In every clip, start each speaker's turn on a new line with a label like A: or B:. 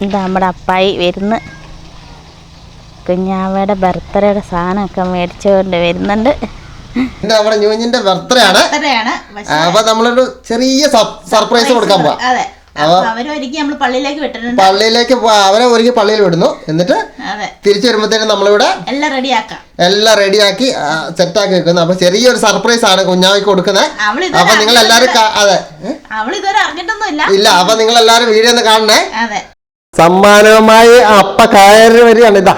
A: ഇത് നമ്മുടെ അപ്പായി വരുന്ന കുഞ്ഞാവയുടെ ബർത്ത്ഡേയുടെ സാധനമൊക്കെ മേടിച്ചുകൊണ്ട് വരുന്നുണ്ട്.
B: നമ്മുടെ ന്യൂജിന്റെ ബർത്ത്ഡേ ആണ്. അപ്പൊ നമ്മളൊരു ചെറിയ സർപ്രൈസ് കൊടുക്കാൻ പോവാ. പള്ളിയിലേക്ക് അവരെ ഒരുക്കി പള്ളിയിൽ വിടുന്നു. എന്നിട്ട് തിരിച്ചു വരുമ്പോഴത്തേനും നമ്മളിവിടെ എല്ലാം റെഡിയാക്കി സെറ്റാക്കി വെക്കുന്നു. അപ്പൊ ചെറിയൊരു സർപ്രൈസ് ആണ് കുഞ്ഞാവിക്ക് കൊടുക്കുന്നത്. അപ്പൊ നിങ്ങൾ എല്ലാരും ഇല്ല, അപ്പൊ നിങ്ങൾ എല്ലാരും വീഡിയോ ഒന്ന് കാണണേ. സമ്മാനവുമായി അപ്പ കയറി വരികയാണ്. ഇതാ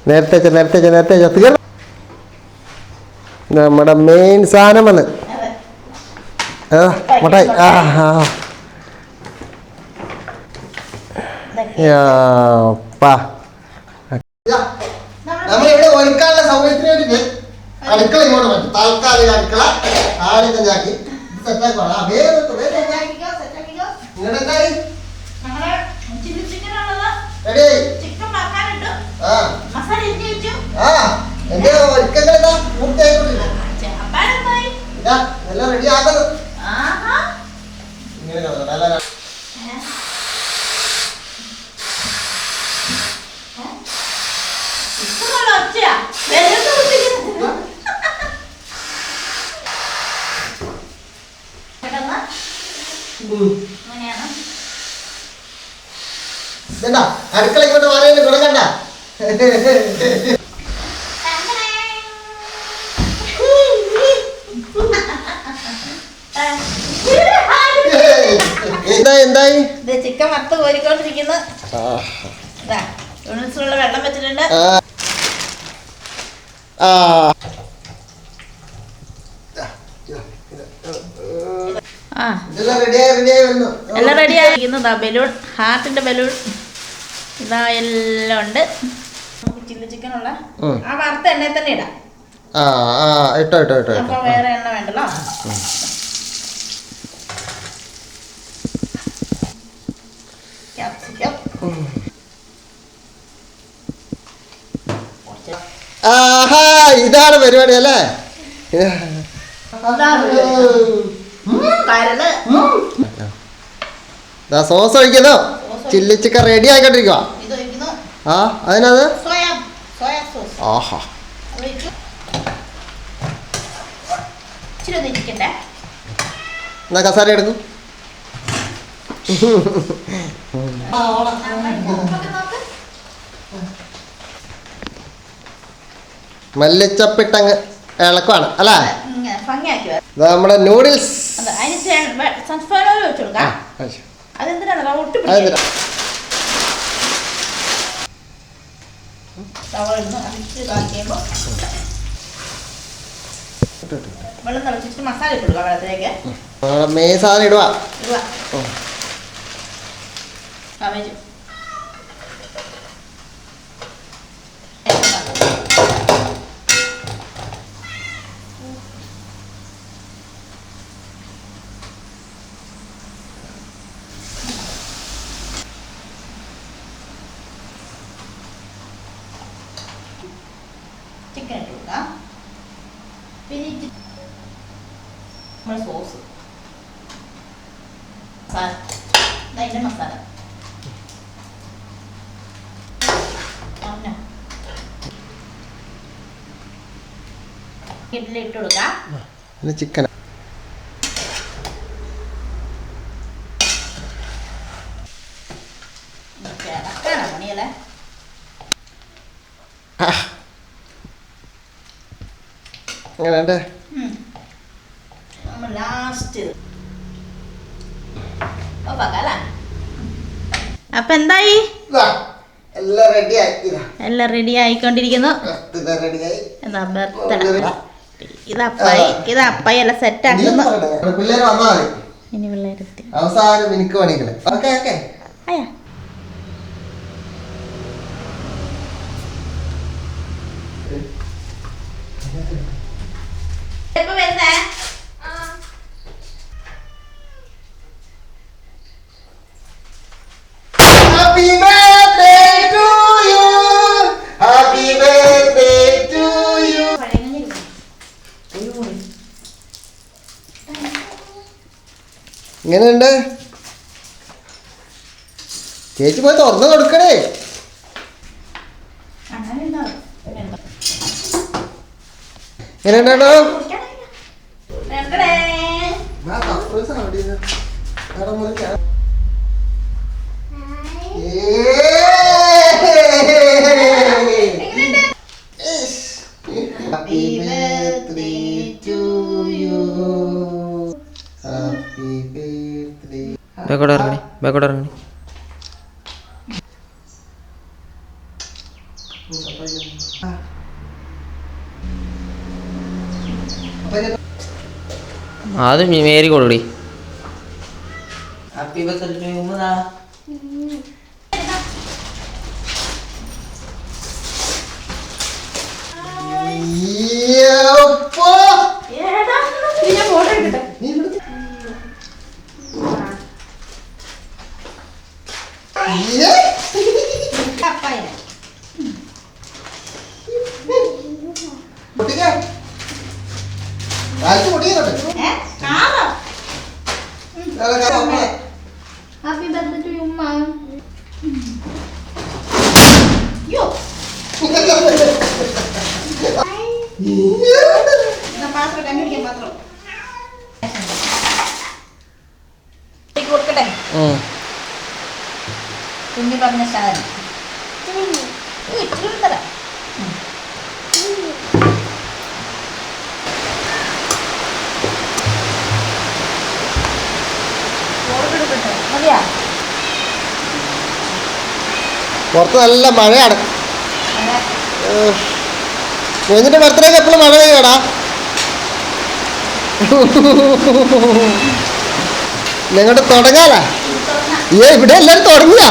B: നേരത്തെ തീർന്നു നമ്മുടെ മെയിൻ സാധനം വന്ന് മുട്ടായി. നമ്മളിവിടെ ഒരുക്കാനുള്ള സൗകര്യത്തിന് വേണ്ടിട്ട് അടുക്കള ഇങ്ങോട്ട് പറ്റും. താൽക്കാലിക അടുക്കള ആദ്യം തന്നെയാക്കി സെറ്റാക്കണം. എന്റെ ഒരുക്കങ്ങളെല്ലാം പൂർത്തിയായിക്കൊണ്ടില്ല. എല്ലാം റെഡി ആക്കുന്നു. അടുക്കള ഇങ്ങോട്ട് മാറിയിട്ട് കൊടുക്കണ്ട. എന്തായി ചിക്കൻ വറുത്ത് കോരിക്കൊണ്ടിരിക്കുന്നു. വെള്ളം വെച്ചിട്ടുണ്ട്. എല്ലാം റെഡി ആയിരിക്കുന്നതാ. ബലൂൺ, ഹാർട്ടിന്റെ ബലൂൺ ഇതാ എല്ലാം ഉണ്ട്. ചില്ലി ചിക്കനുള്ള ആ വറുത്ത എണ്ണയിൽ തന്നെ ഇടാം. അപ്പൊ വേറെ എണ്ണ വേണ്ടല്ലോ. ഇതാണ് പരിപാടി അല്ലേ? സോസ് ഒഴിക്കുന്നു. ചില്ലി ചിക്കൻ റെഡി ആയിക്കൊണ്ടിരിക്കുക. അതിനത് ആഹാ എന്നാ കസാര എടുക്കും. മല്ലിച്ചപ്പിട്ടങ്ങ് ഇളക്കുവാണ് അല്ലേ? നമ്മുടെ നൂഡിൽസ് മസാല ഇടുക. ചിക്കൻ ഇട്ട് കൊടുക്കാം. പിന്നെ നമ്മുടെ സോസ് അതിൻ്റെ മസാല ഇഡ്ഡലി ഇട്ട് കൊടുക്കാം. ചിക്കൻ പണിയല്ലേ. അപ്പൊ എന്തായി? എല്ലാം റെഡി ആയിക്കൊണ്ടിരിക്കുന്നു. ഇത് അപ്പായി എല്ലാം സെറ്റ് ആക്കുന്നു. ഇനി പിള്ളേരെത്തി അവസാനം എനിക്ക് പണികള്. അയ്യാ എപ്പോ വരുന്നേ? Happy birthday to you. Happy birthday to you. ഇങ്ങനെയുണ്ട്. ചേച്ചി പോയി തുറന്നു കൊടുക്കണേ. എങ്ങനെയുണ്ടോ? Happy birthday to you. Happy birthday.
C: ബാക്കോട്ട് ഇറങ്ങണേ, ബാക്കോട്ട് ഇറങ്ങണേ. അത് മേരി കൊടുടി. ഹാപ്പി ബർത്ത്ഡേ ടു യു ഉമ്മദാ.
A: Happy birthday to you, Mom. Yo. Nah, patro kami dia patro. Ikut ke deh. Ini banyak saran. Itu tak.
B: പുറത്ത് നല്ല മഴയാണ്. കുഞ്ഞിന്റെ ബർത്ത്ഡേക്ക് എപ്പോഴും മഴ പെയ്യടാ. നിങ്ങോട്ട് തുടങ്ങാല. ഇവിടെ എല്ലാരും തുടങ്ങിയ